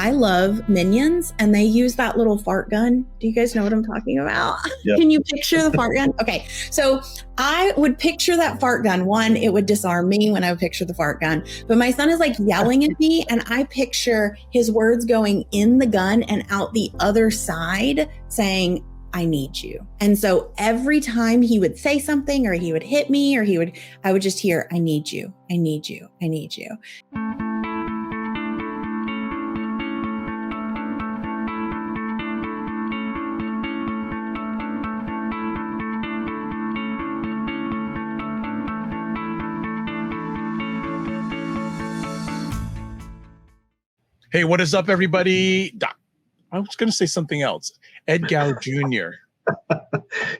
I love Minions, and they use that little fart gun. Do you guys know what I'm talking about? Yep. Can you picture the fart gun? Okay, so I would picture that fart gun. One, it would disarm me when I would picture the fart gun. But my son is like yelling at me, and I picture his words going in the gun and out the other side saying, I need you. And so every time he would say something or he would hit me or I would just hear, I need you, I need you, I need you. Hey, what is up, everybody? I was going to say something else. Ed Gow Jr.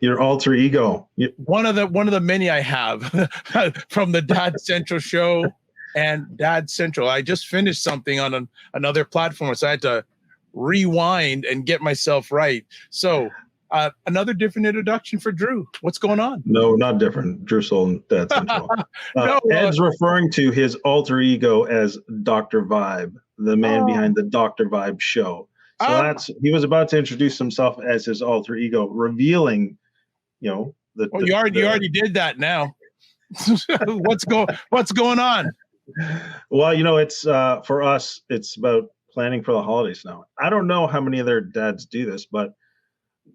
Your alter ego. One of the many I have from the Dad Central show and Dad Central. I just finished something on another platform, so I had to rewind and get myself right. So another different introduction for Drew. What's going on? No, not different. Drew Soul, Dad Central. Ed's referring to his alter ego as Dr. Vibe, the man behind the Dr. Vibe show. So he was about to introduce himself as his alter ego, revealing, you already did that now. What's going on? Well, it's for us, it's about planning for the holidays now. I don't know how many other dads do this, but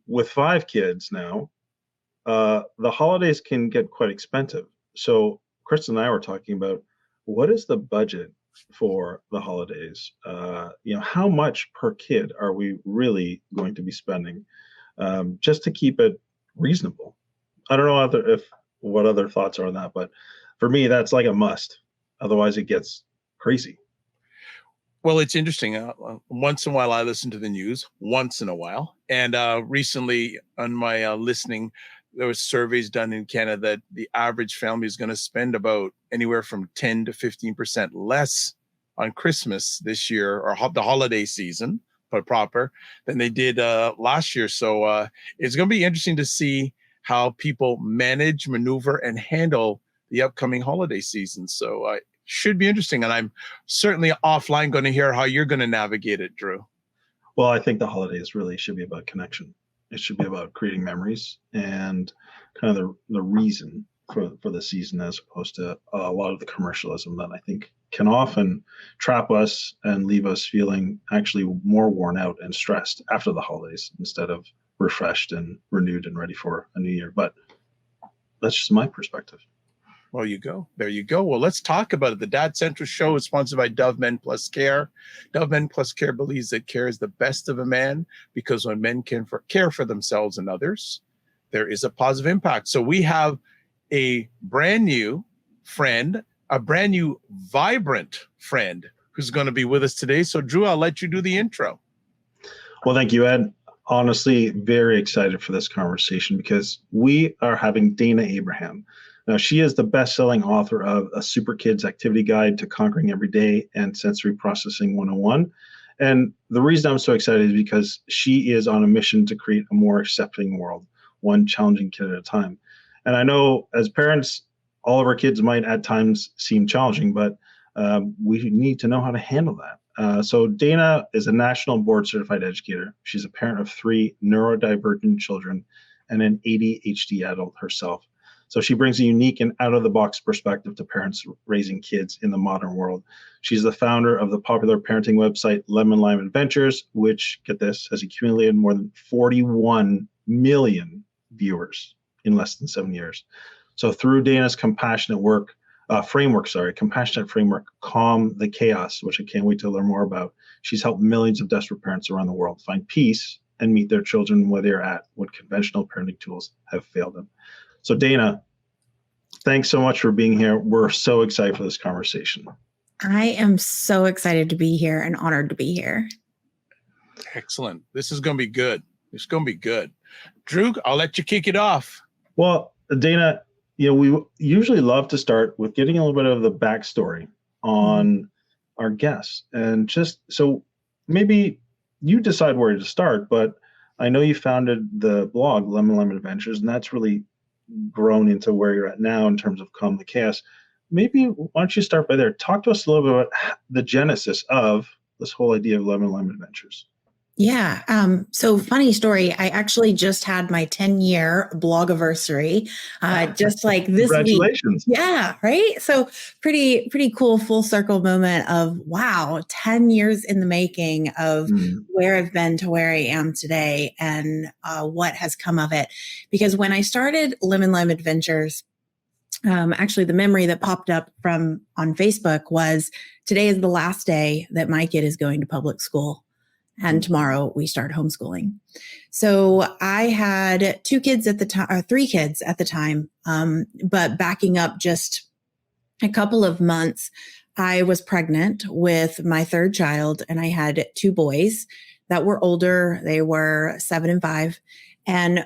with 5 kids now, the holidays can get quite expensive. So Kristen and I were talking about what is the budget for the holidays. How much per kid are we really going to be spending just to keep it reasonable? I don't know what other thoughts are on that, but for me, that's like a must. Otherwise, it gets crazy. Well, it's interesting. Once in a while, I listen to the news. Once in a while, and recently on my listening, there was surveys done in Canada that the average family is going to spend about anywhere from 10 to 15% less on Christmas this year, or the holiday season, but proper, than they did last year. So it's going to be interesting to see how people manage, maneuver, and handle the upcoming holiday season. So should be interesting. And I'm certainly offline going to hear how you're going to navigate it, Drew. Well, I think the holidays really should be about connection. It should be about creating memories and kind of the reason for the season, as opposed to a lot of the commercialism that I think can often trap us and leave us feeling actually more worn out and stressed after the holidays instead of refreshed and renewed and ready for a new year. But that's just my perspective. Well, there you go. Well, let's talk about it. The Dad Central show is sponsored by Dove Men Plus Care. Dove Men Plus Care believes that care is the best of a man, because when men can care for themselves and others, there is a positive impact. So we have a brand new friend, a brand new vibrant friend who's going to be with us today. So Drew, I'll let you do the intro. Well, thank you, Ed. Honestly, very excited for this conversation because we are having Dana Abraham. Now, she is the best-selling author of A Super Kids Activity Guide to Conquering Every Day and Sensory Processing 101. And the reason I'm so excited is because she is on a mission to create a more accepting world, one challenging kid at a time. And I know as parents, all of our kids might at times seem challenging, but we need to know how to handle that. So Dana is a national board certified educator. She's a parent of 3 neurodivergent children and an ADHD adult herself. So she brings a unique and out-of-the-box perspective to parents raising kids in the modern world. She's the founder of the popular parenting website Lemon Lime Adventures, which, get this, has accumulated more than 41 million viewers in less than 7 years. So through Dana's compassionate framework, Calm the Chaos, which I can't wait to learn more about, she's helped millions of desperate parents around the world find peace and meet their children where they're at when conventional parenting tools have failed them. So Dana, thanks so much for being here. We're so excited for this conversation. I am so excited to be here and honored to be here. Excellent. This is going to be good. It's going to be good. Drew, I'll let you kick it off. Well, Dana, we usually love to start with getting a little bit of the backstory on our guests. And just so maybe you decide where to start, but I know you founded the blog Lemon Lime Adventures, and that's really grown into where you're at now in terms of Calm the Chaos. Maybe why don't you start by there? Talk to us a little bit about the genesis of this whole idea of Lemon Lime Adventures? Yeah. So funny story. I actually just had my 10-year blogiversary, just like this week. Congratulations. Yeah. Right. So pretty cool full circle moment of, wow, 10 years in the making of where I've been to where I am today and what has come of it. Because when I started Lemon Lime Adventures, actually the memory that popped up from on Facebook was, today is the last day that my kid is going to public school. And tomorrow we start homeschooling. So I had 2 kids at the time, or 3 kids at the time. But backing up just a couple of months, I was pregnant with my 3rd child, and I had 2 boys that were older. They were 7 and 5. And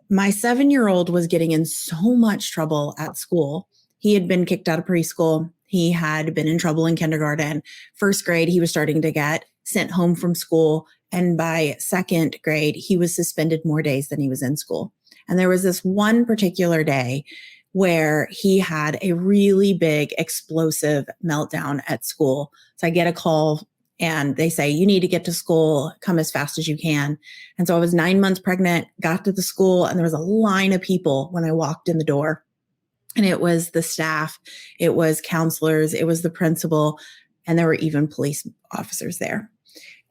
my 7-year-old was getting in so much trouble at school. He had been kicked out of preschool. He had been in trouble in kindergarten. 1st grade, he was starting to get sent home from school. And by 2nd grade, he was suspended more days than he was in school. And there was this one particular day where he had a really big explosive meltdown at school. So I get a call and they say, you need to get to school, come as fast as you can. And so I was 9 months pregnant, got to the school, and there was a line of people when I walked in the door. And it was the staff, it was counselors, it was the principal, and there were even police officers there.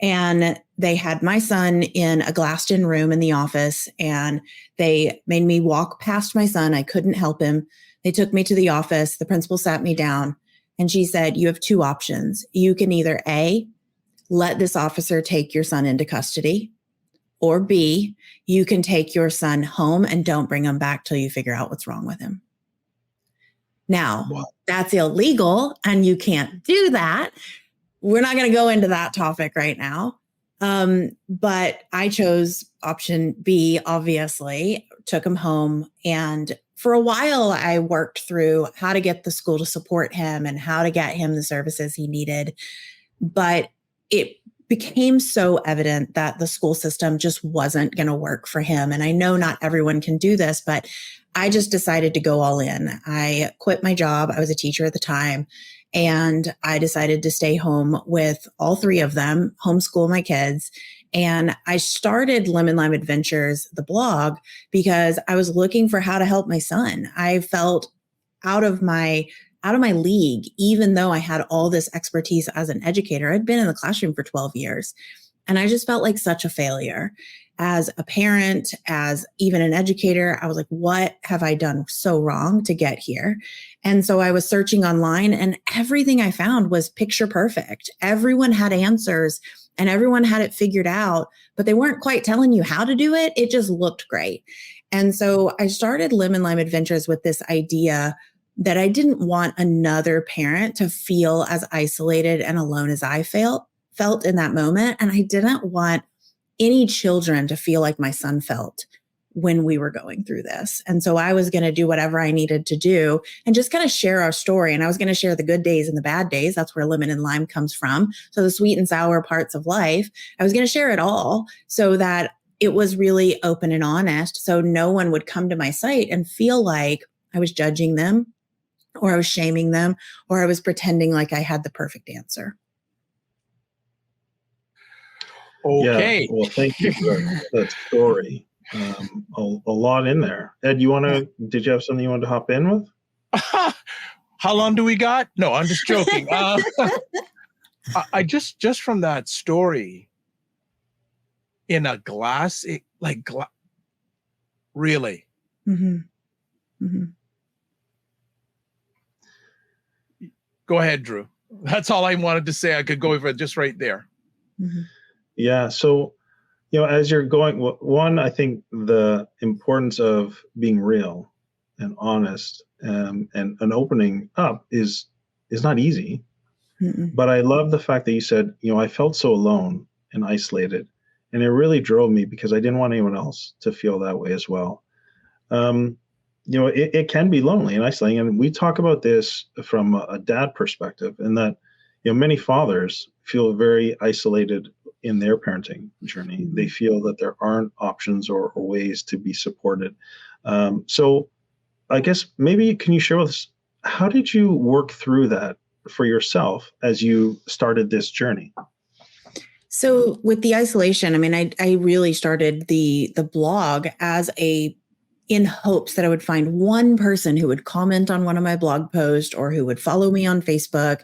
And they had my son in a glassed-in room in the office, and they made me walk past my son. I couldn't help him. They took me to the office. The principal sat me down, and she said, you have 2 options. You can either A, let this officer take your son into custody, or B, you can take your son home and don't bring him back till you figure out what's wrong with him. Now, that's illegal, and you can't do that. We're not going to go into that topic right now. But I chose option B, obviously, took him home. And for a while, I worked through how to get the school to support him and how to get him the services he needed. But it became so evident that the school system just wasn't going to work for him. And I know not everyone can do this, but I just decided to go all in. I quit my job. I was a teacher at the time. And I decided to stay home with all 3 of them, homeschool my kids. And I started Lemon Lime Adventures, the blog, because I was looking for how to help my son. I felt out of my league, even though I had all this expertise as an educator. I'd been in the classroom for 12 years. And I just felt like such a failure. As a parent, as even an educator, I was like, what have I done so wrong to get here? And so I was searching online, and everything I found was picture perfect. Everyone had answers and everyone had it figured out, but they weren't quite telling you how to do it. It just looked great. And so I started Lemon Lime Adventures with this idea that I didn't want another parent to feel as isolated and alone as I felt in that moment. And I didn't want any children to feel like my son felt when we were going through this. And so I was going to do whatever I needed to do and just kind of share our story. And I was going to share the good days and the bad days. That's where lemon and lime comes from. So the sweet and sour parts of life, I was going to share it all so that it was really open and honest. So no one would come to my site and feel like I was judging them, or I was shaming them, or I was pretending like I had the perfect answer. Okay. Yeah, well, thank you for that story. A lot in there. Ed, did you have something you wanted to hop in with? How long do we got? No, I'm just joking. I just from that story, in a glass, really. Mm-hmm. Mm-hmm. Go ahead, Drew. That's all I wanted to say. I could go over just right there. Mm-hmm. Yeah. So, as you're going, one, I think the importance of being real and honest and opening up is not easy. Mm-mm. But I love the fact that you said, I felt so alone and isolated, and it really drove me because I didn't want anyone else to feel that way as well. It can be lonely and isolating, and we talk about this from a dad perspective, and that many fathers feel very isolated in their parenting journey. They feel that there aren't options or ways to be supported. So I guess maybe can you share with us, how did you work through that for yourself as you started this journey? So with the isolation, I mean, I really started the blog as in hopes that I would find one person who would comment on one of my blog posts or who would follow me on Facebook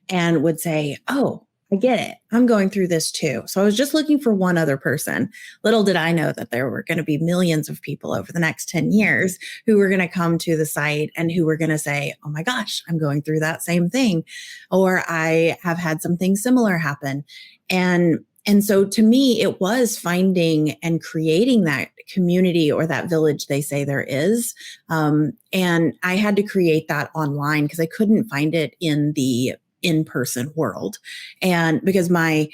and would say, oh, I get it. I'm going through this too. So I was just looking for one other person. Little did I know that there were going to be millions of people over the next 10 years who were going to come to the site and who were going to say, oh my gosh, I'm going through that same thing. Or I have had something similar happen. And so to me, it was finding and creating that community or that village they say there is. And I had to create that online because I couldn't find it in the in-person world. And because my,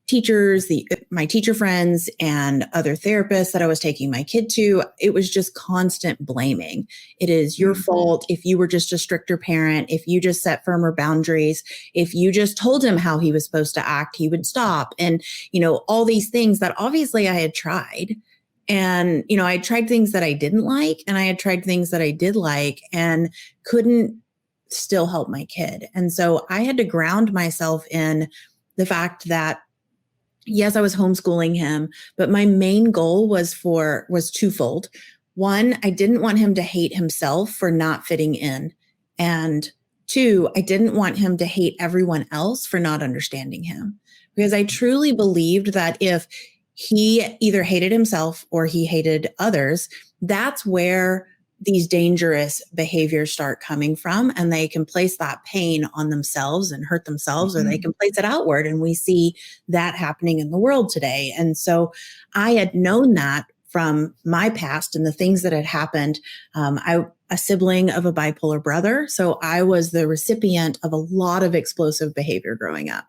teachers, my teacher friends and other therapists that I was taking my kid to, it was just constant blaming. It is your fault if you were just a stricter parent, if you just set firmer boundaries, if you just told him how he was supposed to act, he would stop. And, all these things that obviously I had tried. And, I had tried things that I didn't like, and I had tried things that I did like and couldn't still help my kid. And so I had to ground myself in the fact that yes, I was homeschooling him, but my main goal was twofold. One, I didn't want him to hate himself for not fitting in. And two, I didn't want him to hate everyone else for not understanding him. Because I truly believed that if he either hated himself or he hated others, that's where these dangerous behaviors start coming from, and they can place that pain on themselves and hurt themselves, or they can place it outward. And we see that happening in the world today. And so I had known that from my past and the things that had happened. A sibling of a bipolar brother. So I was the recipient of a lot of explosive behavior growing up.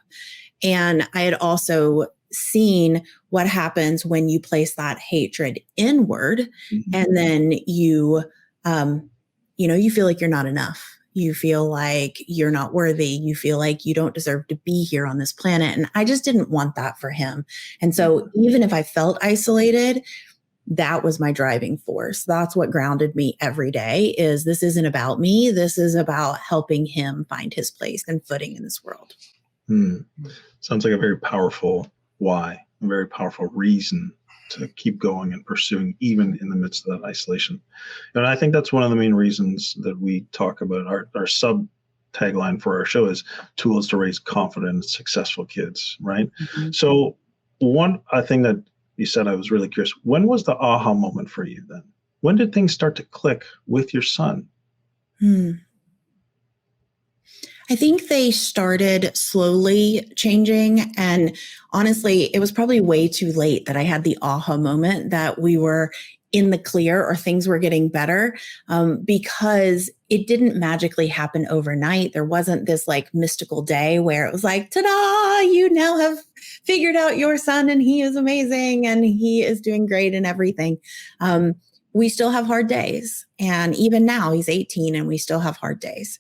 And I had also seen what happens when you place that hatred inward, and then you feel like you're not enough. You feel like you're not worthy. You feel like you don't deserve to be here on this planet. And I just didn't want that for him. And so even if I felt isolated, that was my driving force. That's what grounded me every day. Is this isn't about me. This is about helping him find his place and footing in this world. Sounds like a very powerful why, a very powerful reason to keep going and pursuing, even in the midst of that isolation. And I think that's one of the main reasons that we talk about our sub tagline for our show is tools to raise confident, successful kids, right? So one thing that you said, I was really curious, when was the aha moment for you then? When did things start to click with your son? I think they started slowly changing. And honestly, it was probably way too late that I had the aha moment that we were in the clear or things were getting better, because it didn't magically happen overnight. There wasn't this like mystical day where it was like, ta-da, you now have figured out your son and he is amazing and he is doing great and everything. We still have hard days. And even now he's 18 and we still have hard days.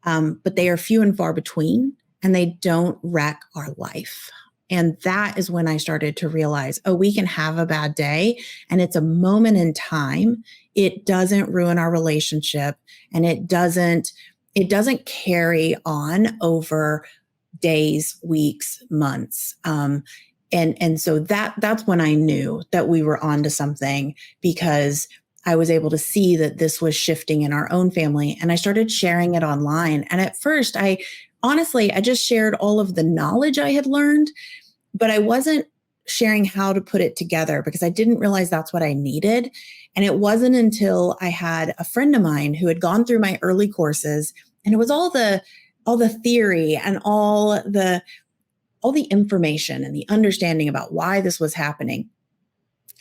But they are few and far between, and they don't wreck our life. And that is when I started to realize, we can have a bad day and it's a moment in time. It doesn't ruin our relationship, and it doesn't carry on over days, weeks, months. And so that's when I knew that we were onto something, because I was able to see that this was shifting in our own family, and I started sharing it online. And at first, I just shared all of the knowledge I had learned, but I wasn't sharing how to put it together because I didn't realize that's what I needed. And it wasn't until I had a friend of mine who had gone through my early courses, and it was all the theory and all the information and the understanding about why this was happening.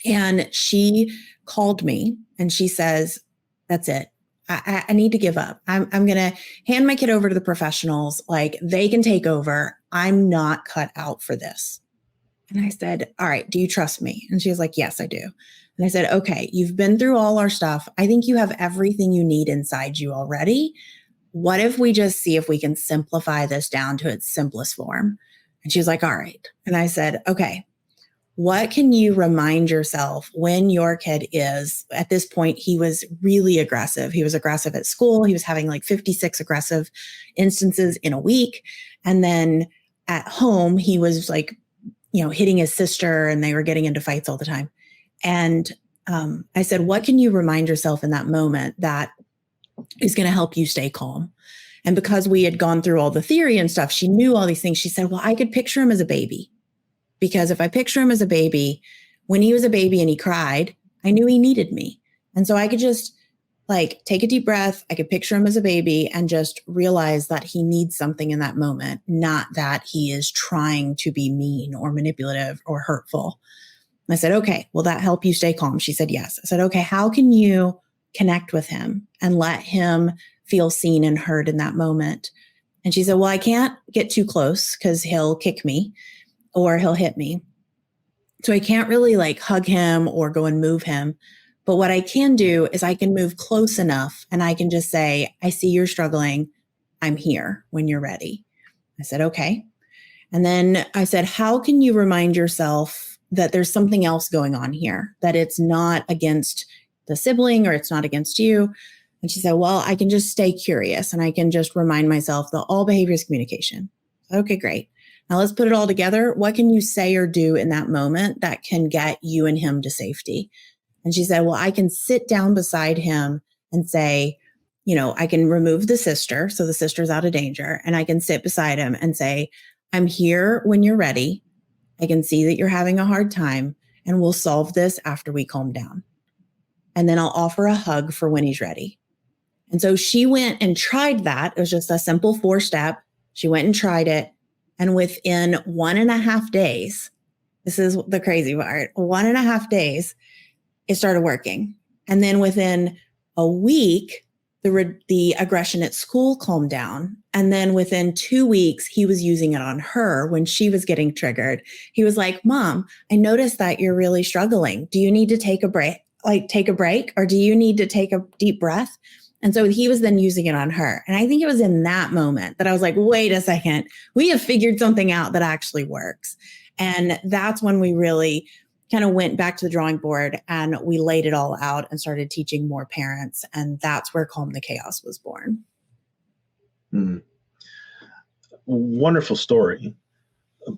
And she called me and she says, that's it. I need to give up. I'm going to hand my kid over to the professionals. Like, they can take over. I'm not cut out for this. And I said, all right, do you trust me? And she was like, yes, I do. And I said, okay, you've been through all our stuff. I think you have everything you need inside you already. What if we just see if we can simplify this down to its simplest form? And she was like, all right. And I said, okay, what can you remind yourself when your kid is, at this point, he was really aggressive. He was aggressive at school. He was having like 56 aggressive instances in a week. And then at home, he was like, hitting his sister and they were getting into fights all the time. And I said, what can you remind yourself in that moment that is going to help you stay calm? And because we had gone through all the theory and stuff, she knew all these things. She said, well, I could picture him as a baby, because if I picture him as a baby, when he was a baby and he cried, I knew he needed me. And so I could just like take a deep breath. I could picture him as a baby and just realize that he needs something in that moment, not that he is trying to be mean or manipulative or hurtful. And I said, okay, will that help you stay calm? She said, yes. I said, okay, how can you connect with him and let him feel seen and heard in that moment? And she said, well, I can't get too close because he'll kick me or he'll hit me. So I can't really like hug him or go and move him. But what I can do is I can move close enough and I can just say, I see you're struggling. I'm here when you're ready. I said, okay. And then I said, how can you remind yourself that there's something else going on here, that it's not against the sibling or it's not against you? And she said, well, I can just stay curious and I can just remind myself that all behavior is communication. Okay, great. Now let's put it all together. What can you say or do in that moment that can get you and him to safety? And she said, well, I can sit down beside him and say, I can remove the sister. So the sister's out of danger. And I can sit beside him and say, I'm here when you're ready. I can see that you're having a hard time and we'll solve this after we calm down. And then I'll offer a hug for when he's ready. And so she went and tried that. It was just a simple 4-step. She went and tried it. And within 1.5 days, this is the crazy part, 1.5 days, it started working. And then within a week, the aggression at school calmed down. And then within 2 weeks, he was using it on her when she was getting triggered. He was like, Mom, I noticed that you're really struggling. Do you need to take a break? Or do you need to take a deep breath? And so he was then using it on her. And I think it was in that moment that I was like, wait a second, we have figured something out that actually works. And that's when we really kind of went back to the drawing board and we laid it all out and started teaching more parents. And that's where Calm the Chaos was born. Wonderful story,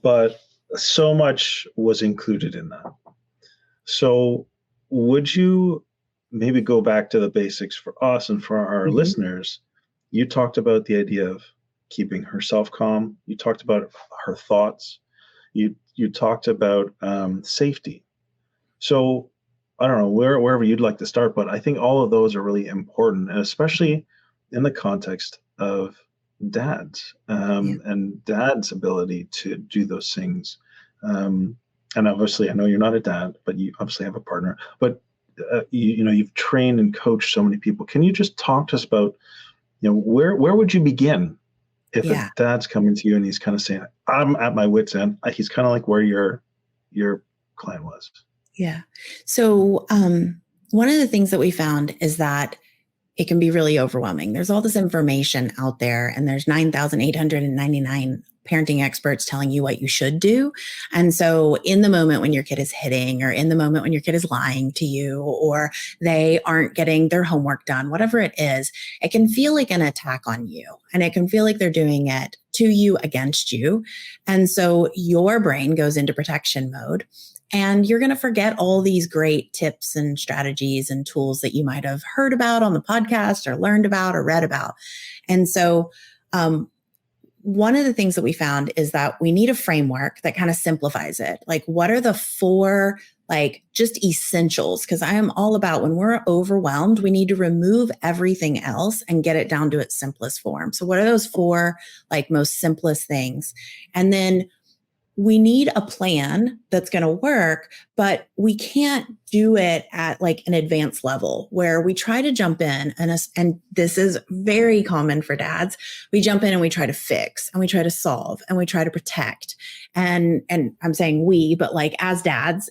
but so much was included in that. So would you maybe go back to the basics for us and for our listeners? You talked about the idea of keeping herself calm. You talked about her thoughts. You talked about safety. So I don't know wherever you'd like to start, but I think all of those are really important, and especially in the context of dads and dad's ability to do those things. And obviously, I know you're not a dad, but you obviously have a partner. But you've trained and coached so many people. Can you just talk to us about, where would you begin if a dad's coming to you and he's kind of saying, I'm at my wit's end? He's kind of like where your client was. Yeah. So one of the things that we found is that it can be really overwhelming. There's all this information out there and there's 9,899 parenting experts telling you what you should do. And so in the moment when your kid is hitting, or in the moment when your kid is lying to you, or they aren't getting their homework done, whatever it is, it can feel like an attack on you. And it can feel like they're doing it to you, against you. And so your brain goes into protection mode. And you're going to forget all these great tips and strategies and tools that you might have heard about on the podcast or learned about or read about. And so one of the things that we found is that we need a framework that kind of simplifies it. Like, what are the 4 just essentials? Because I am all about, when we're overwhelmed, we need to remove everything else and get it down to its simplest form. So what are those 4 most simplest things? And then we need a plan that's going to work, but we can't do it at an advanced level where we try to jump in. And this is very common for dads. We jump in and we try to fix and we try to solve and we try to protect. And I'm saying we, but as dads,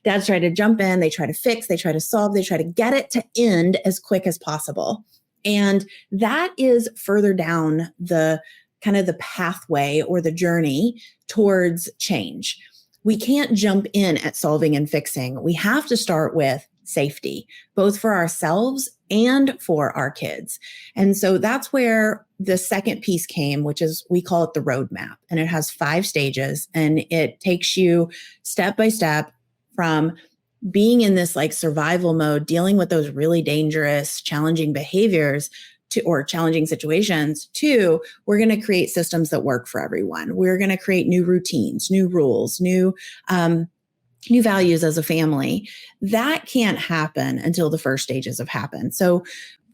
dads try to jump in, they try to fix, they try to solve, they try to get it to end as quick as possible. And that is further down the kind of the pathway or the journey towards change. We can't jump in at solving and fixing. We have to start with safety, both for ourselves and for our kids. And so that's where the second piece came, which is, we call it the roadmap, and it has 5 stages, and it takes you step by step from being in this like survival mode, dealing with those really dangerous, challenging behaviors or challenging situations, to we're going to create systems that work for everyone. We're going to create new routines, new rules, new values as a family. That can't happen until the first stages have happened. So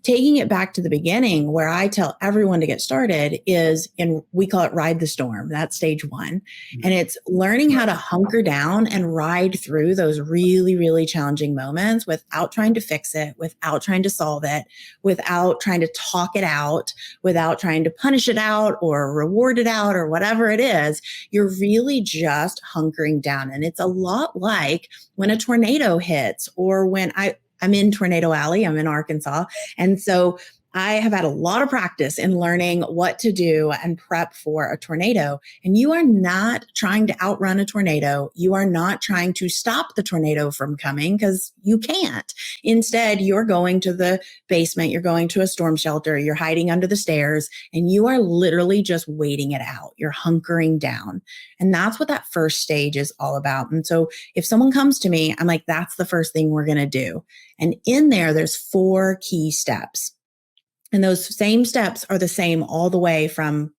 taking it back to the beginning, where I tell everyone to get started is we call it ride the storm. That's stage 1. And it's learning how to hunker down and ride through those really, really challenging moments without trying to fix it, without trying to solve it, without trying to talk it out, without trying to punish it out or reward it out or whatever it is. You're really just hunkering down. And it's a lot like when a tornado hits, or when I'm in Tornado Alley. I'm in Arkansas. And so I have had a lot of practice in learning what to do and prep for a tornado. And you are not trying to outrun a tornado. You are not trying to stop the tornado from coming, because you can't. Instead, you're going to the basement. You're going to a storm shelter. You're hiding under the stairs, and you are literally just waiting it out. You're hunkering down. And that's what that first stage is all about. And so if someone comes to me, I'm like, that's the first thing we're going to do. And in there's 4 key steps. And those same steps are the same all the way from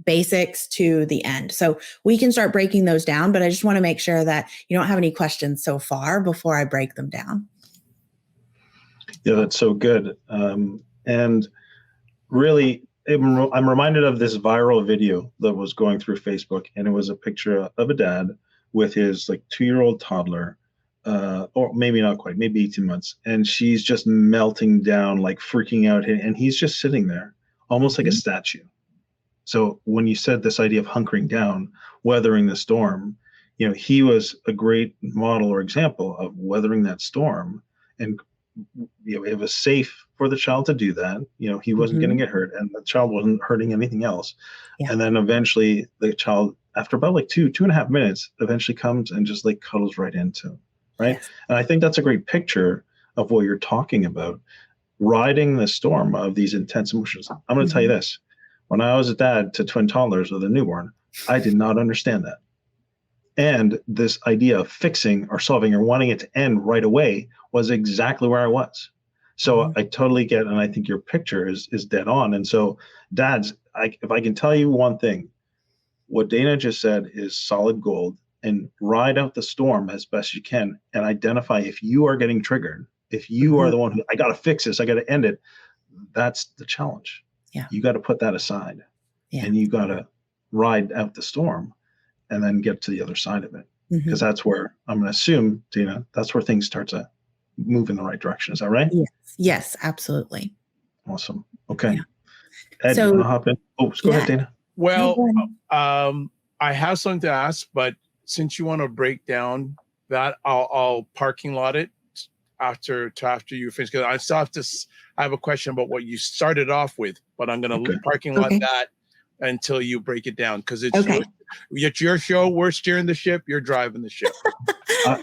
basics to the end. So we can start breaking those down, but I just want to make sure that you don't have any questions so far before I break them down. Yeah, that's so good. And really, I'm reminded of this viral video that was going through Facebook, and it was a picture of a dad with his like 2-year-old toddler, or maybe not quite, maybe 18 months. And she's just melting down, like freaking out. And he's just sitting there almost like a statue. So when you said this idea of hunkering down, weathering the storm, he was a great model or example of weathering that storm. And, it was safe for the child to do that. He wasn't going to get hurt, and the child wasn't hurting anything else. Yeah. And then eventually the child, after about like 2.5 minutes, eventually comes and just like cuddles right into him. Right. Yes. And I think that's a great picture of what you're talking about, riding the storm of these intense emotions. I'm going to tell you this. When I was a dad to twin toddlers with a newborn, I did not understand that. And this idea of fixing or solving or wanting it to end right away was exactly where I was. So I totally get, and I think your picture is dead on. And so dads, if I can tell you one thing, what Dana just said is solid gold. And ride out the storm as best you can, and identify if you are getting triggered, if you are the one who, I got to fix this, I got to end it. That's the challenge. Yeah. You got to put that aside, and you got to ride out the storm and then get to the other side of it. Because that's where I'm going to assume, Dana, that's where things start to move in the right direction. Is that right? Yes, absolutely. Awesome. Okay. Yeah. Ed, you want to hop in? Oh, go ahead, Dana. Well, I have something to ask, but since you want to break down that, I'll parking lot it after you finish. Because I still have a question about what you started off with, but I'm going to parking lot that until you break it down, because it's your show. We're steering the ship. You're driving the ship.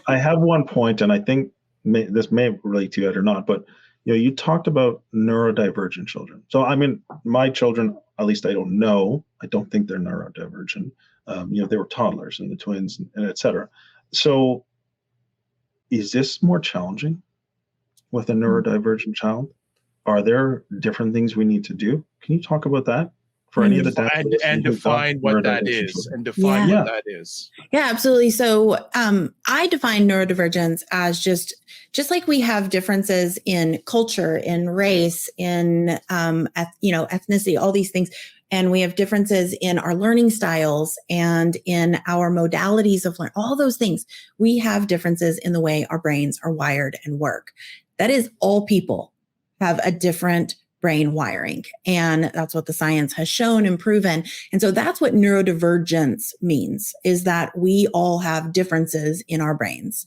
I have one point, and I think this may relate to it or not, but you talked about neurodivergent children. So I mean, my children, at least I don't think they're neurodivergent. They were toddlers and the twins and et cetera. So is this more challenging with a neurodivergent child? Are there different things we need to do? Can you talk about that for any of the dads? And define what that is. What that is. Yeah, absolutely. So I define neurodivergence as just like we have differences in culture, in race, in ethnicity, all these things. And we have differences in our learning styles and in our modalities of learning, all those things. We have differences in the way our brains are wired and work. That is, all people have a different brain wiring. And that's what the science has shown and proven. And so that's what neurodivergence means, is that we all have differences in our brains.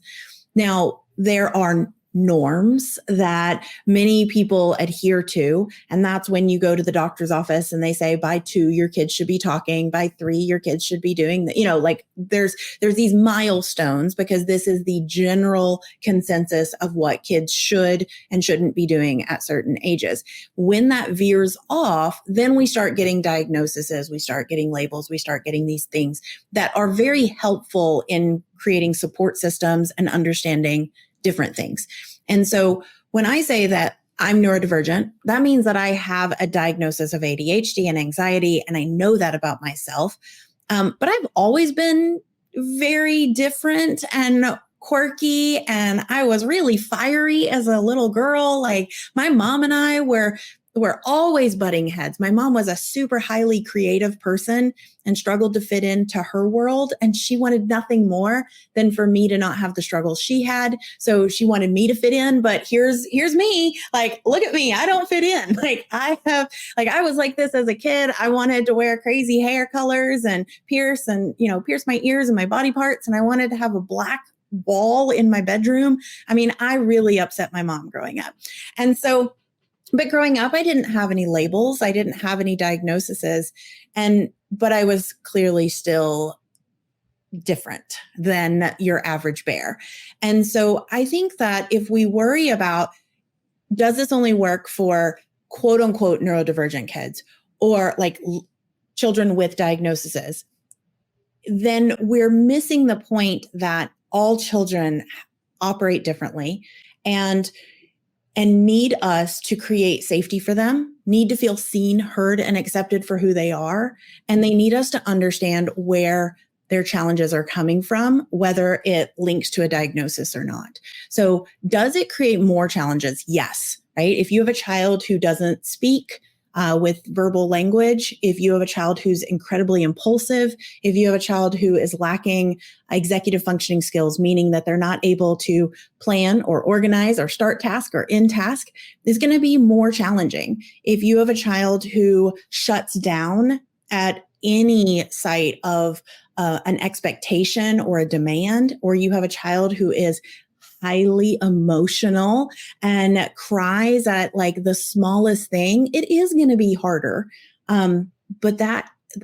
Now, there are norms that many people adhere to. And that's when you go to the doctor's office and they say by 2, your kids should be talking, by 3, your kids should be doing that. Like there's these milestones because this is the general consensus of what kids should and shouldn't be doing at certain ages. When that veers off, then we start getting diagnoses, we start getting labels, we start getting these things that are very helpful in creating support systems and understanding different things. And so when I say that I'm neurodivergent, that means that I have a diagnosis of ADHD and anxiety, and I know that about myself. But I've always been very different and quirky, and I was really fiery as a little girl. Like my mom and I were always butting heads. My mom was a super highly creative person and struggled to fit into her world. And she wanted nothing more than for me to not have the struggles she had. So she wanted me to fit in, but here's me. Like, look at me. I don't fit in. I was like this as a kid. I wanted to wear crazy hair colors and pierce my ears and my body parts. And I wanted to have a black wall in my bedroom. I mean, I really upset my mom growing up. And so, but growing up, I didn't have any labels. I didn't have any diagnoses. But I was clearly still different than your average bear. And so I think that if we worry about, does this only work for quote unquote neurodivergent kids or like children with diagnoses, then we're missing the point that all children operate differently and need us to create safety for them, need to feel seen, heard, and accepted for who they are. And they need us to understand where their challenges are coming from, whether it links to a diagnosis or not. So does it create more challenges? Yes, right? If you have a child who doesn't speak with verbal language, if you have a child who's incredibly impulsive, if you have a child who is lacking executive functioning skills, meaning that they're not able to plan or organize or start task or end task, is going to be more challenging. If you have a child who shuts down at any sight of an expectation or a demand, or you have a child who is highly emotional and cries at like the smallest thing, it is going to be harder. But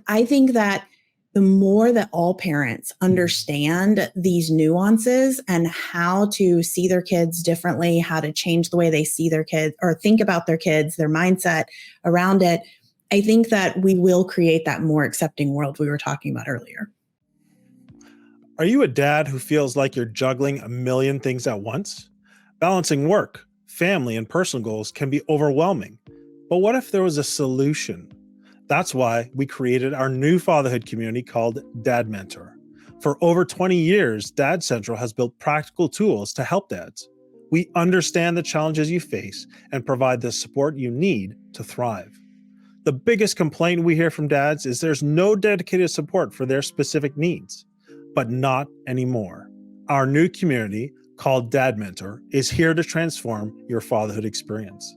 I think that the more that all parents understand these nuances and how to see their kids differently, how to change the way they see their kids or think about their kids, their mindset around it, I think that we will create that more accepting world we were talking about earlier. Are you a dad who feels like you're juggling a million things at once? Balancing work, family, and personal goals can be overwhelming. But what if there was a solution? That's why we created our new fatherhood community called Dad Mentor. For over 20 years, Dad Central has built practical tools to help dads. We understand the challenges you face and provide the support you need to thrive. The biggest complaint we hear from dads is there's no dedicated support for their specific needs. But not anymore. Our new community, called Dad Mentor, is here to transform your fatherhood experience.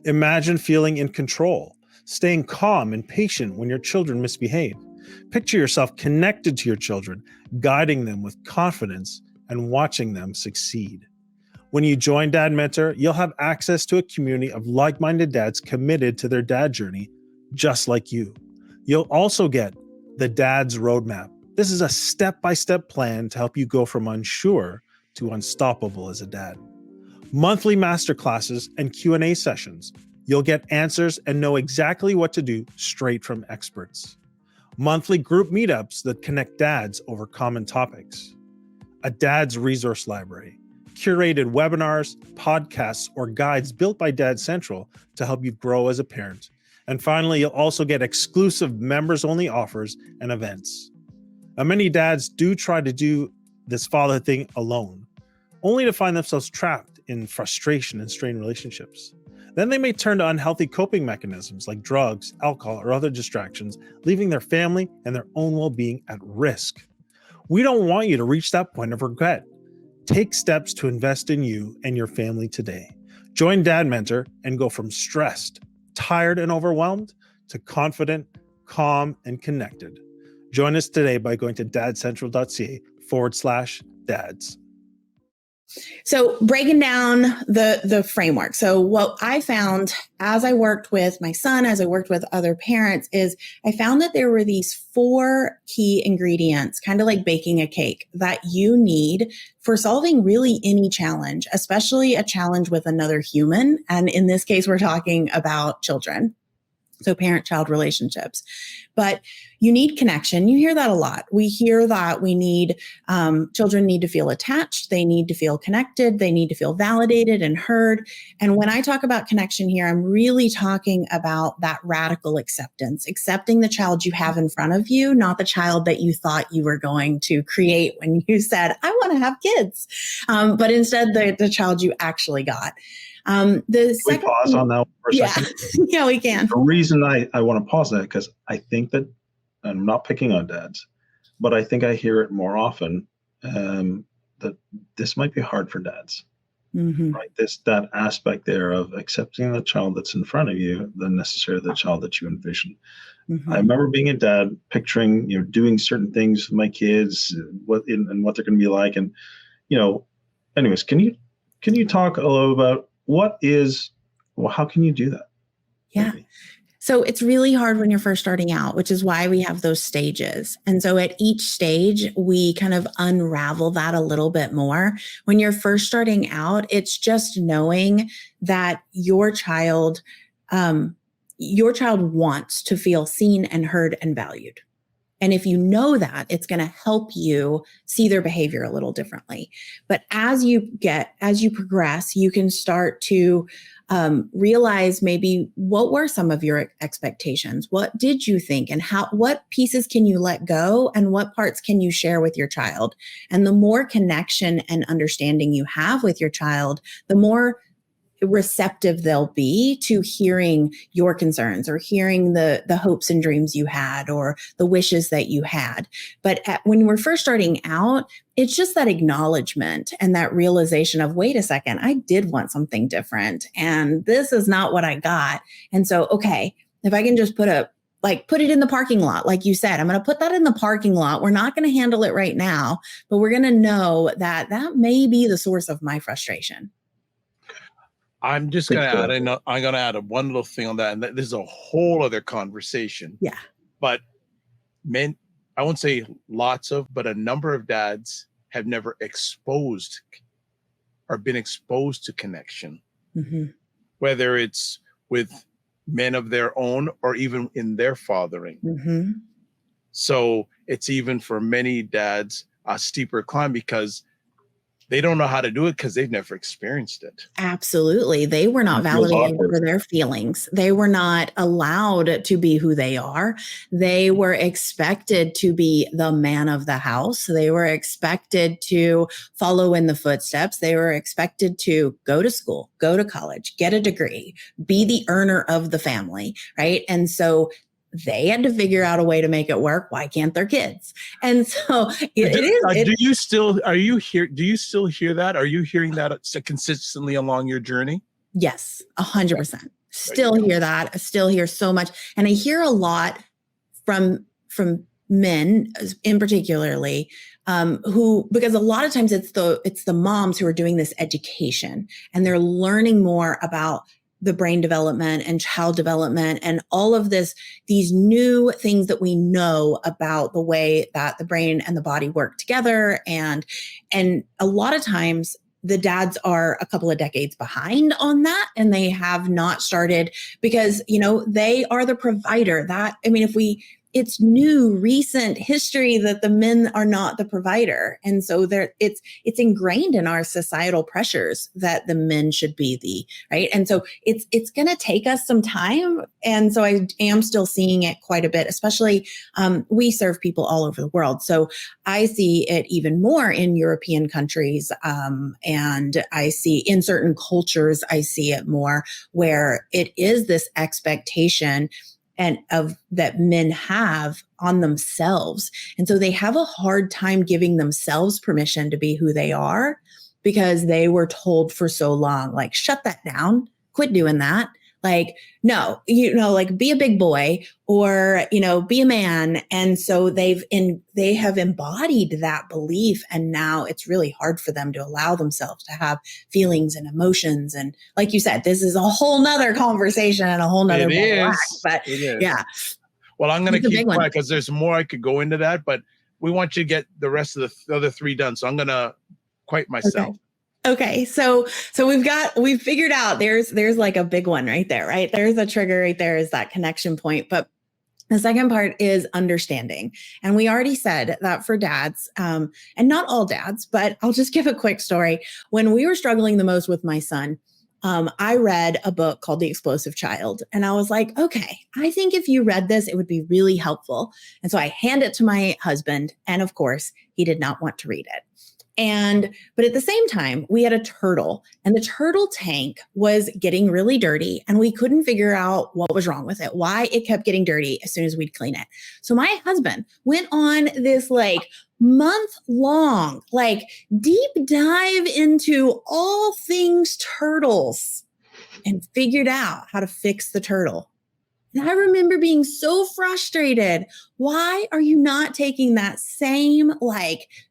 Imagine feeling in control, staying calm and patient when your children misbehave. Picture yourself connected to your children, guiding them with confidence and watching them succeed. When you join Dad Mentor, you'll have access to a community of like-minded dads committed to their dad journey, just like you. You'll also get the Dad's Roadmap. This is a step-by-step plan to help you go from unsure to unstoppable as a dad. Monthly masterclasses and Q&A sessions. You'll get answers and know exactly what to do straight from experts. Monthly group meetups that connect dads over common topics. A dad's resource library. Curated webinars, podcasts, or guides built by Dad Central to help you grow as a parent. And finally, you'll also get exclusive members-only offers and events. Now, many dads do try to do this fatherhood thing alone, only to find themselves trapped in frustration and strained relationships. Then they may turn to unhealthy coping mechanisms like drugs, alcohol, or other distractions, leaving their family and their own well-being at risk. We don't want you to reach that point of regret. Take steps to invest in you and your family today. Join Dad Mentor and go from stressed, tired, and overwhelmed to confident, calm, and connected. Join us today by going to dadcentral.ca/dads. So breaking down the framework. So what I found as I worked with my son, as I worked with other parents, is I found that there were these 4 key ingredients, kind of like baking a cake, that you need for solving really any challenge, especially a challenge with another human. And in this case, we're talking about children. So parent-child relationships. But you need connection. You hear that a lot. We hear that we need, children need to feel attached. They need to feel connected. They need to feel validated and heard. And when I talk about connection here, I'm really talking about that radical acceptance, accepting the child you have in front of you, not the child that you thought you were going to create when you said, I want to have kids. But instead the child you actually got. Can we pause on that for a second? Yeah, we can. The reason I want to pause that, because I think that, and I'm not picking on dads, but I think I hear it more often, that this might be hard for dads, right? That aspect there of accepting the child that's in front of you than necessarily the child that you envision. I remember being a dad, picturing, doing certain things with my kids, what they're going to be like. And, anyways, can you talk a little about how can you do that? Yeah. So it's really hard when you're first starting out, which is why we have those stages. And so at each stage, we kind of unravel that a little bit more. When you're first starting out, it's just knowing that your child wants to feel seen and heard and valued. And if you know that, it's going to help you see their behavior a little differently. But as you progress, you can start to realize maybe what were some of your expectations? What did you think? And what pieces can you let go? And what parts can you share with your child? And the more connection and understanding you have with your child, the more receptive they'll be to hearing your concerns or hearing the hopes and dreams you had or the wishes that you had. But when we're first starting out, it's just that acknowledgement and that realization of, wait a second, I did want something different and this is not what I got. And so, okay, if I can just put it in the parking lot, like you said, I'm going to put that in the parking lot. We're not going to handle it right now, but we're going to know that may be the source of my frustration. I'm just going to add I'm going to add one little thing on that. And this is a whole other conversation. Yeah. But I won't say lots of, but a number of dads have never been exposed to connection, whether it's with men of their own or even in their fathering. So it's even for many dads a steeper climb because they don't know how to do it because they've never experienced it. Absolutely. They were not validated for their feelings. They were not allowed to be who they are. They were expected to be the man of the house. They were expected to follow in the footsteps. They were expected to go to school, go to college, get a degree, be the earner of the family, right? And so they had to figure out a way to make it work. Why can't their kids? And so do you still hear that? Are you hearing that consistently along your journey? Yes, 100%. Still hear that. I still hear so much. And I hear a lot from men in particularly, because a lot of times it's the moms who are doing this education and they're learning more about the brain development and child development and all of these new things that we know about the way that the brain and the body work together. And a lot of times the dads are a couple of decades behind on that and they have not started because, they are the provider. It's new, recent history that the men are not the provider. And so it's ingrained in our societal pressures that the men should be right. And so it's going to take us some time. And so I am still seeing it quite a bit, especially we serve people all over the world. So I see it even more in European countries. And I see in certain cultures, I see it more where it is this expectation and that men have on themselves. And so they have a hard time giving themselves permission to be who they are because they were told for so long, like, shut that down, quit doing that. Like, no, like be a big boy or, be a man. And so they have embodied that belief. And now it's really hard for them to allow themselves to have feelings and emotions. And like you said, this is a whole nother conversation and a whole nother but yeah. Well, I'm going to keep quiet because there's more I could go into that, but we want you to get the rest of the other 3 done. So I'm going to quiet myself. Okay. So we've figured out there's like a big one right there, right? There's a trigger right there, is that connection point. But the second part is understanding. And we already said that for dads, and not all dads, but I'll just give a quick story. When we were struggling the most with my son, I read a book called The Explosive Child. And I was like, okay, I think if you read this, it would be really helpful. And so I hand it to my husband. And of course, he did not want to read it. But at the same time, we had a turtle, and the turtle tank was getting really dirty, and we couldn't figure out what was wrong with it, why it kept getting dirty as soon as we'd clean it. So my husband went on this month-long, deep dive into all things turtles and figured out how to fix the turtle. And I remember being so frustrated. Why are you not taking that same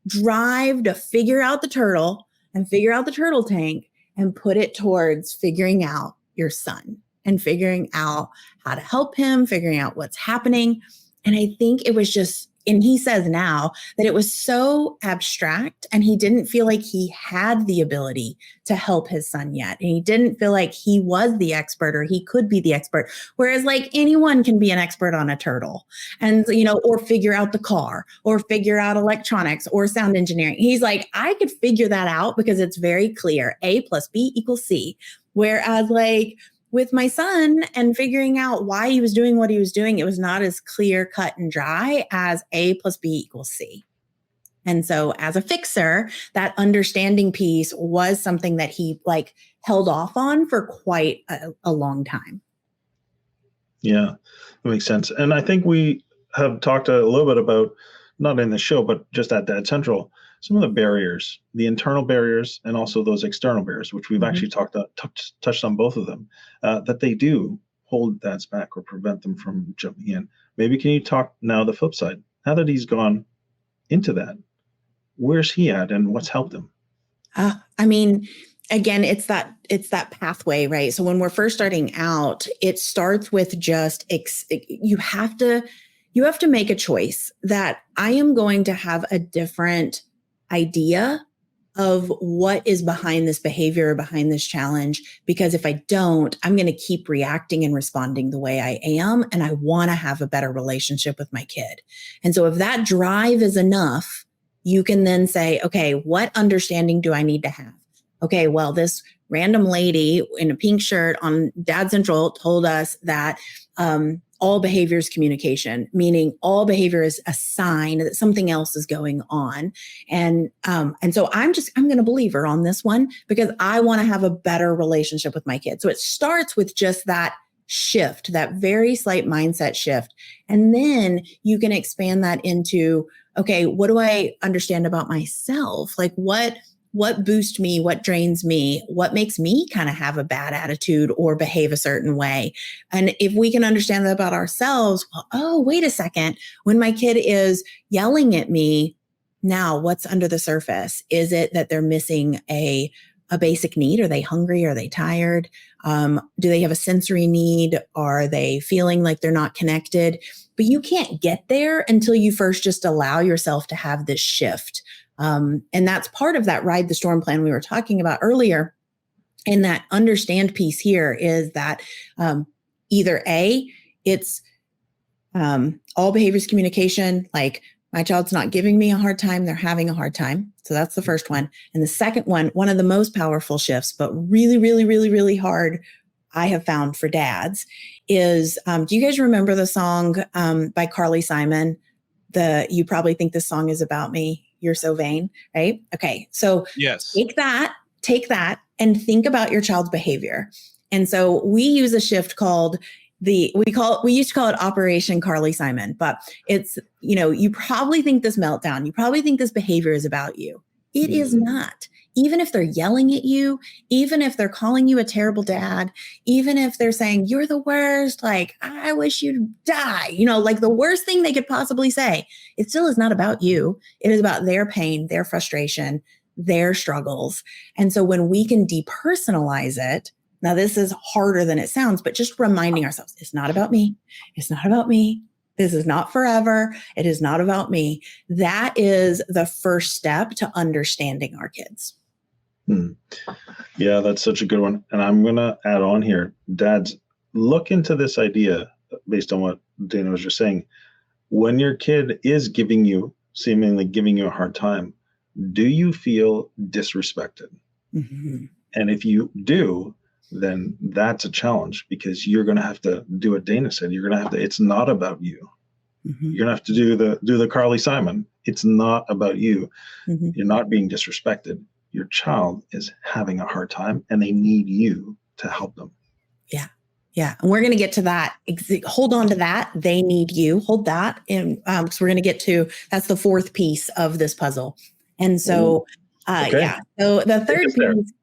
drive to figure out the turtle and figure out the turtle tank and put it towards figuring out your son and figuring out how to help him, figuring out what's happening? And I think it was just, and he says now that it was so abstract and he didn't feel like he had the ability to help his son yet. And he didn't feel like he was the expert or he could be the expert. Whereas anyone can be an expert on a turtle and, or figure out the car or figure out electronics or sound engineering. He's like, I could figure that out because it's very clear. A plus B equals C. Whereas with my son and figuring out why he was doing what he was doing, it was not as clear, cut, and dry as A plus B equals C. And so as a fixer, that understanding piece was something that he held off on for quite a long time. Yeah, that makes sense. And I think we have talked a little bit about, not in the show, but just at Dad Central, some of the barriers, the internal barriers, and also those external barriers, which we've actually touched on both of them, that they do hold dads back or prevent them from jumping in. Maybe can you talk now the flip side? Now that he's gone into that, where's he at and what's helped him? Again, it's that pathway, right? So when we're first starting out, it starts with just you have to make a choice that I am going to have a different idea of what is behind this behavior, behind this challenge, because if I don't, I'm going to keep reacting and responding the way I am. And I want to have a better relationship with my kid. And so if that drive is enough, you can then say, okay, what understanding do I need to have? Okay, well, this random lady in a pink shirt on Dad Central told us that, all behavior is communication, meaning all behavior is a sign that something else is going on. And so I'm going to believe her on this one because I want to have a better relationship with my kids. So it starts with just that shift, that very slight mindset shift. And then you can expand that into, okay, what do I understand about myself? What boosts me? What drains me? What makes me kind of have a bad attitude or behave a certain way? And if we can understand that about ourselves, well, oh, wait a second. When my kid is yelling at me, now what's under the surface? Is it that they're missing a basic need? Are they hungry? Are they tired? Do they have a sensory need? Are they feeling like they're not connected? But you can't get there until you first just allow yourself to have this shift. And that's part of that ride the storm plan we were talking about earlier. And that understand piece here is that either A, it's all behaviors communication, like my child's not giving me a hard time, they're having a hard time. So that's the first one. And the second one of the most powerful shifts, but really, really, really, really hard, I have found for dads is, do you guys remember the song by Carly Simon? You probably think this song is about me. You're so vain, right? Okay. So yes, take that and think about your child's behavior. And so we use a shift called we used to call it Operation Carly Simon, but it's, you probably think this meltdown, you probably think this behavior is about you. It is not. Even if they're yelling at you, even if they're calling you a terrible dad, even if they're saying you're the worst, like, I wish you'd die, like the worst thing they could possibly say, it still is not about you. It is about their pain, their frustration, their struggles. And so when we can depersonalize it, now this is harder than it sounds, but just reminding ourselves, it's not about me. It's not about me. This is not forever. It is not about me. That is the first step to understanding our kids. Yeah, that's such a good one. And I'm going to add on here, dads, look into this idea based on what Dana was just saying. When your kid is seemingly giving you a hard time, do you feel disrespected? Mm-hmm. And if you do, then that's a challenge, because you're going to have to do what Dana said. You're going to have to, it's not about you. Mm-hmm. You're going to have to do the Carly Simon. It's not about you. Mm-hmm. You're not being disrespected. Your child is having a hard time and they need you to help them. Yeah. Yeah. And we're going to get to that. Hold on to that. They need you. Hold that. And because we're going to get to, that's the fourth piece of this puzzle. And so, yeah. So the third piece,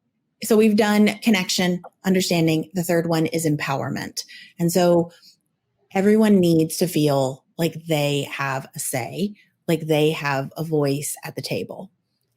so we've done connection, understanding. The third one is empowerment. And so everyone needs to feel like they have a say, like they have a voice at the table.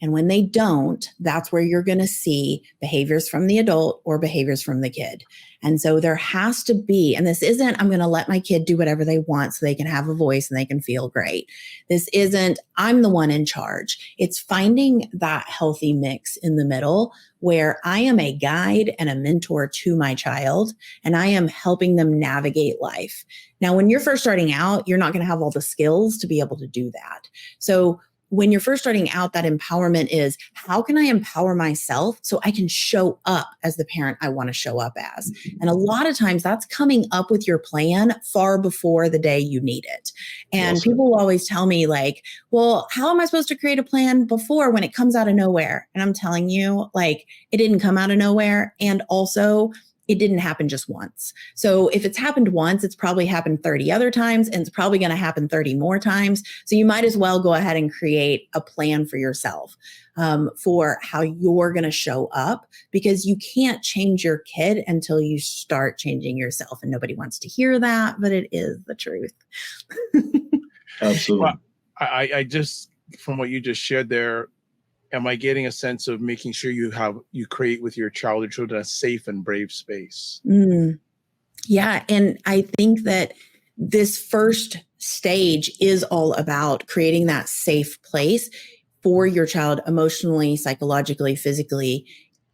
And when they don't, that's where you're going to see behaviors from the adult or behaviors from the kid. And so there has to be, and this isn't, I'm going to let my kid do whatever they want so they can have a voice and they can feel great. This isn't, I'm the one in charge. It's finding that healthy mix in the middle where I am a guide and a mentor to my child, and I am helping them navigate life. Now, when you're first starting out, you're not going to have all the skills to be able to do that. So when you're first starting out, that empowerment is, how can I empower myself so I can show up as the parent I want to show up as? And a lot of times that's coming up with your plan far before the day you need it. And people will always tell me like, well, how am I supposed to create a plan before when it comes out of nowhere? And I'm telling you, like, it didn't come out of nowhere. And also, it didn't happen just once. So if it's happened once, it's probably happened 30 other times, and it's probably going to happen 30 more times. So you might as well go ahead and create a plan for yourself for how you're going to show up, because you can't change your kid until you start changing yourself. And nobody wants to hear that, but it is the truth. Absolutely. Well, I just, from what you just shared there, am I getting a sense of making sure you create with your child or children a safe and brave space? Yeah. And I think that this first stage is all about creating that safe place for your child emotionally, psychologically, physically,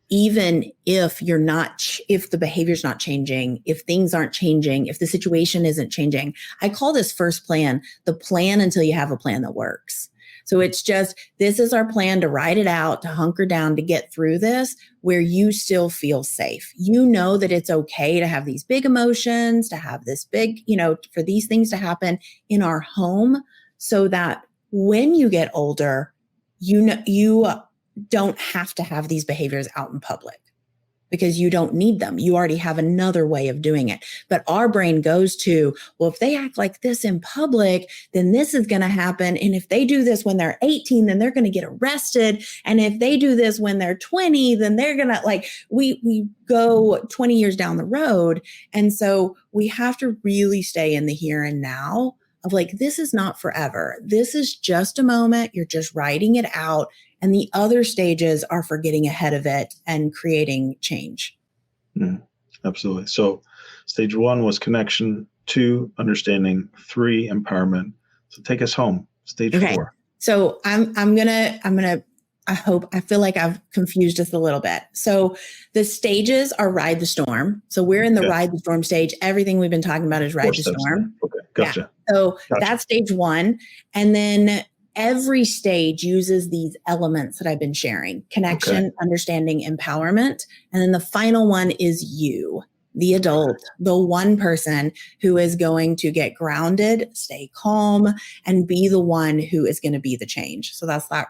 even if if the behavior's not changing, if things aren't changing, if the situation isn't changing. I call this first plan the plan until you have a plan that works. So it's just, this is our plan to ride it out, to hunker down, to get through this where you still feel safe. You know that it's okay to have these big emotions, to have this big, for these things to happen in our home, so that when you get older, you don't have to have these behaviors out in public, because you don't need them. You already have another way of doing it. But our brain goes to, well, if they act like this in public, then this is going to happen. And if they do this when they're 18, then they're going to get arrested. And if they do this when they're 20, then they're going to we go 20 years down the road. And so we have to really stay in the here and now of this is not forever. This is just a moment. You're just writing it out. And the other stages are for getting ahead of it and creating change. Absolutely. So stage 1 was connection, 2, understanding, 3, empowerment. So take us home. Stage 4. So I feel like I've confused us a little bit. So the stages are ride the storm. So we're in the ride the storm stage. Everything we've been talking about is ride the storm. Okay. Gotcha. Yeah. So that's stage 1. And then every stage uses these elements that I've been sharing: connection, understanding, empowerment. And then the final one is you, the adult, the one person who is going to get grounded, stay calm, and be the one who is going to be the change. So that's that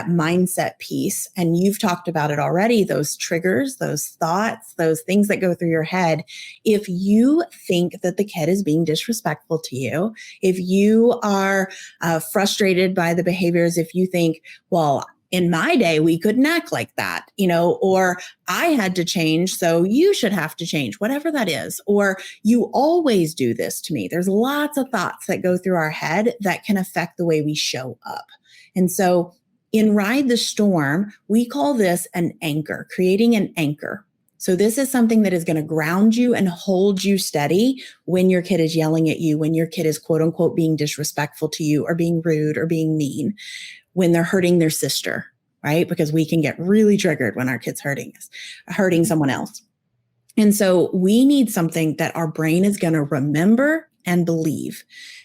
mindset piece. And you've talked about it already, those triggers, those thoughts, those things that go through your head. If you think that the kid is being disrespectful to you, if you are frustrated by the behaviors, if you think, well, in my day, we couldn't act like that, or I had to change, so you should have to change, whatever that is. Or you always do this to me. There's lots of thoughts that go through our head that can affect the way we show up. And so in Ride the Storm, we call this an anchor, creating an anchor. So this is something that is going to ground you and hold you steady when your kid is yelling at you, when your kid is quote unquote being disrespectful to you or being rude or being mean, when they're hurting their sister, right? Because we can get really triggered when our kid's hurting someone else. And so we need something that our brain is going to remember and believe.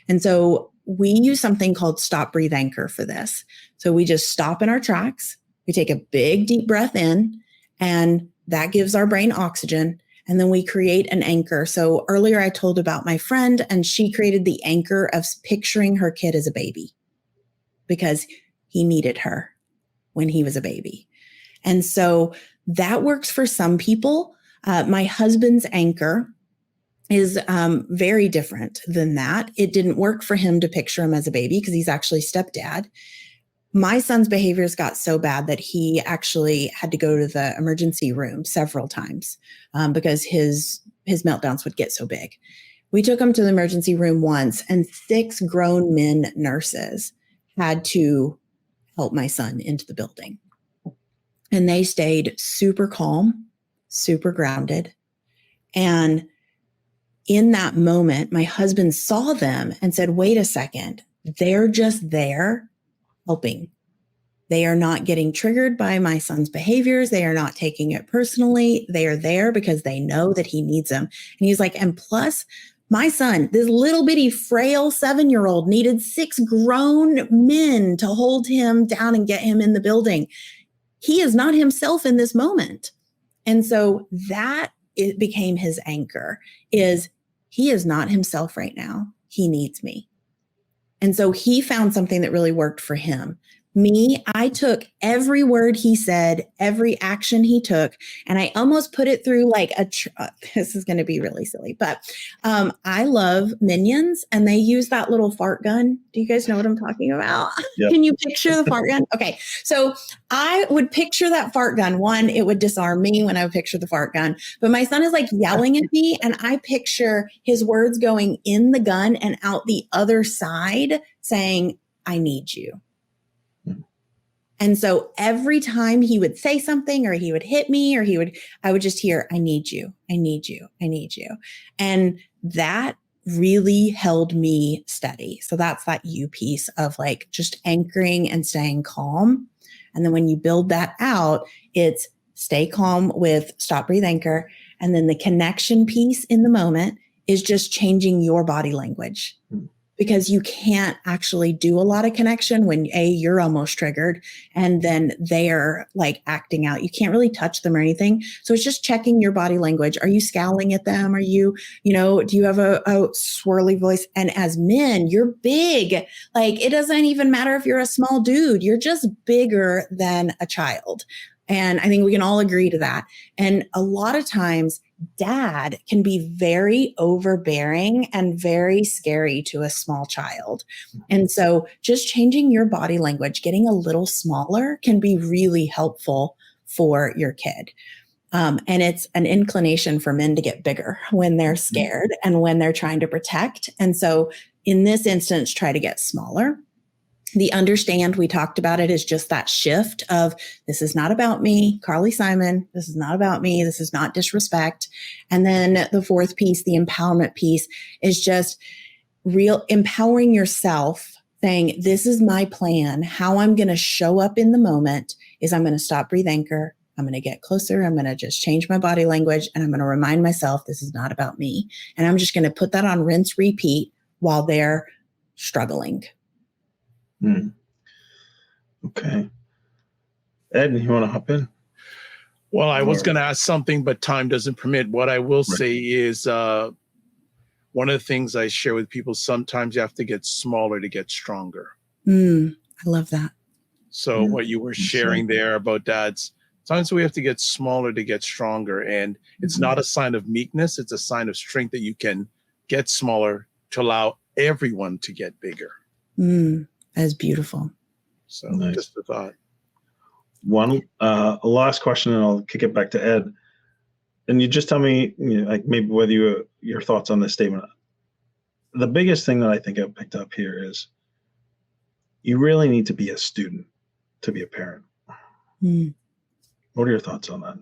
And so we use something called stop, breathe, anchor for this. So we just stop in our tracks. We take a big, deep breath in, and that gives our brain oxygen. And then we create an anchor. So earlier I told about my friend, and she created the anchor of picturing her kid as a baby because he needed her when he was a baby. And so that works for some people. My husband's anchor is very different than that. It didn't work for him to picture him as a baby because he's actually stepdad. My son's behaviors got so bad that he actually had to go to the emergency room several times because his meltdowns would get so big. We took him to the emergency room once, and 6 grown men nurses had to help my son into the building. And they stayed super calm, super grounded. And in that moment, my husband saw them and said, wait a second, they're just there helping. They are not getting triggered by my son's behaviors. They are not taking it personally. They are there because they know that he needs them. And he's like, and plus, my son, this little bitty frail 7-year-old, needed 6 grown men to hold him down and get him in the building. He is not himself in this moment. And so that it became his anchor, is he is not himself right now. He needs me. And so he found something that really worked for him. Me, I took every word he said, every action he took, and I almost put it through like this is going to be really silly, but I love Minions, and they use that little fart gun. Do you guys know what I'm talking about? Yep. Can you picture the fart gun? Okay. So I would picture that fart gun. One, it would disarm me when I would picture the fart gun, but my son is like yelling at me, and I picture his words going in the gun and out the other side saying, I need you. And so every time he would say something, or he would hit me, or I would just hear, I need you, I need you, I need you. And that really held me steady. So that's that you piece of like just anchoring and staying calm. And then when you build that out, it's stay calm with stop, breathe, anchor. And then the connection piece in the moment is just changing your body language. Because you can't actually do a lot of connection when you're almost triggered, and then they're like acting out. You can't really touch them or anything. So it's just checking your body language. Are you scowling at them? Are you, do you have a swirly voice? And as men, you're big. Like, it doesn't even matter if you're a small dude. You're just bigger than a child. And I think we can all agree to that. And a lot of times, dad can be very overbearing and very scary to a small child. And so just changing your body language, getting a little smaller, can be really helpful for your kid. And it's an inclination for men to get bigger when they're scared and when they're trying to protect. And so in this instance, try to get smaller. The understand, we talked about it, is just that shift of, this is not about me, Carly Simon, this is not about me, this is not disrespect. And then the 4th piece, the empowerment piece, is just real empowering yourself, saying, this is my plan. How I'm going to show up in the moment is I'm going to stop, breathe, anchor. I'm going to get closer. I'm going to just change my body language, and I'm going to remind myself this is not about me. And I'm just going to put that on rinse, repeat while they're struggling. Okay. Ed, you want to hop in? Well, I was going to ask something, but time doesn't permit. What I will say is one of the things I share with people, sometimes you have to get smaller to get stronger. I love that. So what you were sharing there about dads, sometimes we have to get smaller to get stronger. And it's not a sign of meekness. It's a sign of strength that you can get smaller to allow everyone to get bigger. That is beautiful. So nice. Just a thought. One last question, and I'll kick it back to Ed. And you just tell me, like maybe whether your thoughts on this statement. The biggest thing that I think I've picked up here is you really need to be a student to be a parent. What are your thoughts on that?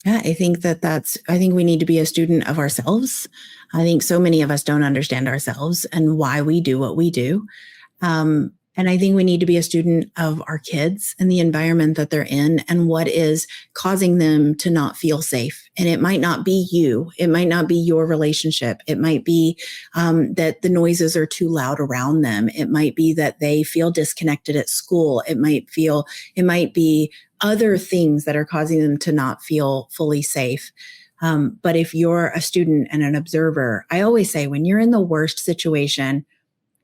Yeah, I think I think we need to be a student of ourselves. I think so many of us don't understand ourselves and why we do what we do. And I think we need to be a student of our kids and the environment that they're in and what is causing them to not feel safe. And it might not be you. It might not be your relationship. It might be that the noises are too loud around them. It might be that they feel disconnected at school. It might be other things that are causing them to not feel fully safe. But if you're a student and an observer, I always say when you're in the worst situation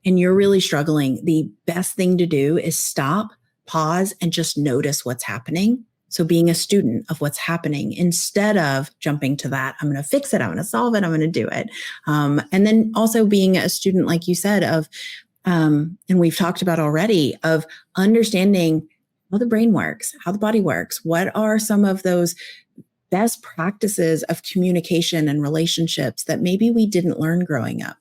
and you're really struggling, the best thing to do is stop, pause, and just notice what's happening. So being a student of what's happening instead of jumping to that, I'm going to fix it, I'm going to solve it, I'm going to do it. And then also being a student, like you said, of, and we've talked about already, of understanding how the brain works, how the body works. What are some of those best practices of communication and relationships that maybe we didn't learn growing up?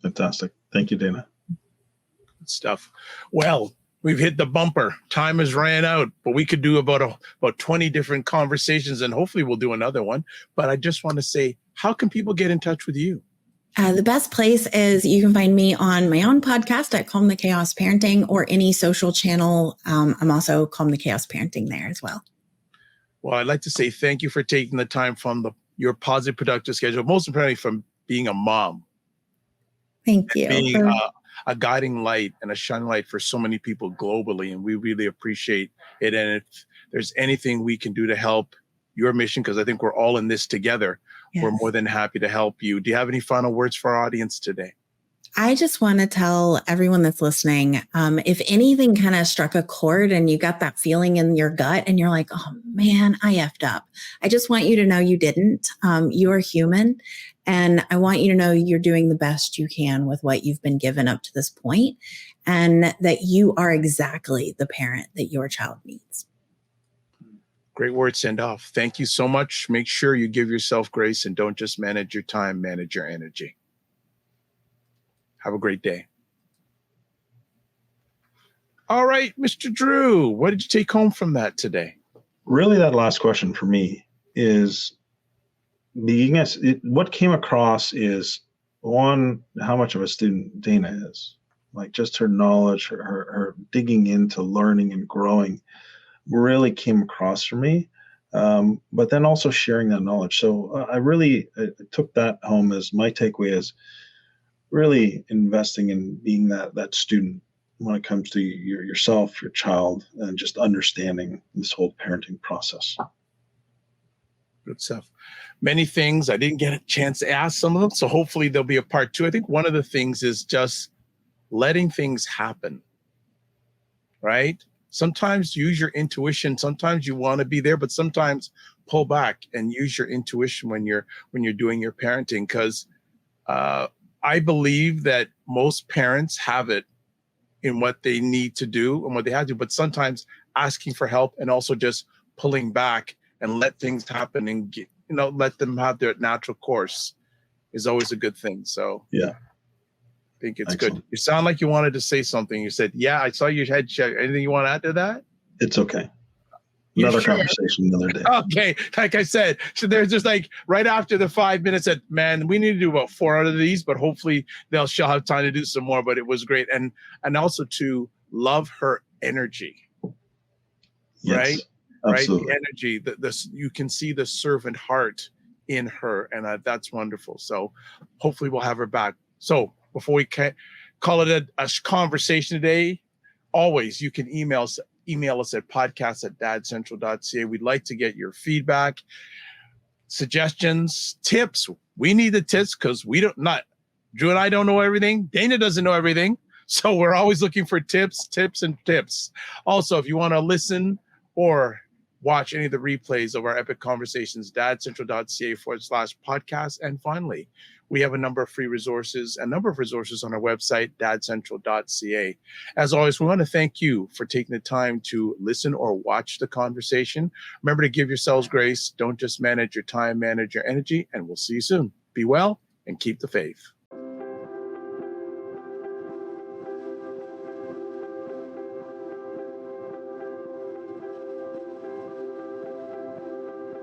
Fantastic. Thank you, Dana. Good stuff. Well, we've hit the bumper. Time has ran out, but we could do about 20 different conversations, and hopefully we'll do another one. But I just want to say, how can people get in touch with you? The best place is you can find me on my own podcast at Calm the Chaos Parenting or any social channel. I'm also Calm the Chaos Parenting there as well. Well, I'd like to say thank you for taking the time from your positive, productive schedule, most importantly from being a mom. Thank you. Being a guiding light and a shining light for so many people globally. And we really appreciate it. And if there's anything we can do to help your mission, because I think we're all in this together, yes, we're more than happy to help you. Do you have any final words for our audience today? I just want to tell everyone that's listening, if anything kind of struck a chord and you got that feeling in your gut and you're like, oh man, I effed up. I just want you to know you didn't. You're human. And I want you to know you're doing the best you can with what you've been given up to this point, and that you are exactly the parent that your child needs. Great word send off. Thank you so much. Make sure you give yourself grace and don't just manage your time, manage your energy. Have a great day. All right, Mr. Drew, what did you take home from that today? Really, that last question for me is what came across is, one, how much of a student Dana is. Like just her knowledge, her digging into learning and growing really came across for me. But then also sharing that knowledge. So I took that home as my takeaway is really investing in being that student when it comes to yourself, your child, and just understanding this whole parenting process. Good stuff. Many things I didn't get a chance to ask some of them, so hopefully there'll be a part two. I think one of the things is just letting things happen, right? Sometimes use your intuition. Sometimes you want to be there, but sometimes pull back and use your intuition when you're doing your parenting, because I believe that most parents have it in what they need to do and what they have to do, but sometimes asking for help and also just pulling back and let things happen and let them have their natural course is always a good thing. So yeah, I think it's excellent. Good. You sound like you wanted to say something. You said, yeah, I saw your head check. Anything you want to add to that? It's okay. Another conversation another day. Okay. Like I said, so there's just like right after the 5 minutes that, man, we need to do about 4 out of these, but hopefully she'll have time to do some more, but it was great. And also to love her energy, yes, right? Absolutely. Right. The energy, you can see the servant heart in her, and that's wonderful. So hopefully we'll have her back. So before we call it a conversation today, always you can email us at podcast@dadcentral.ca. We'd like to get your feedback, suggestions, tips. We need the tips because Drew and I don't know everything. Dana doesn't know everything. So we're always looking for tips. Also, if you want to listen or watch any of the replays of our epic conversations, dadcentral.ca/podcast. And finally, we have a number of free resources, a number of resources on our website, dadcentral.ca. As always, we want to thank you for taking the time to listen or watch the conversation. Remember to give yourselves grace. Don't just manage your time, manage your energy, and we'll see you soon. Be well and keep the faith.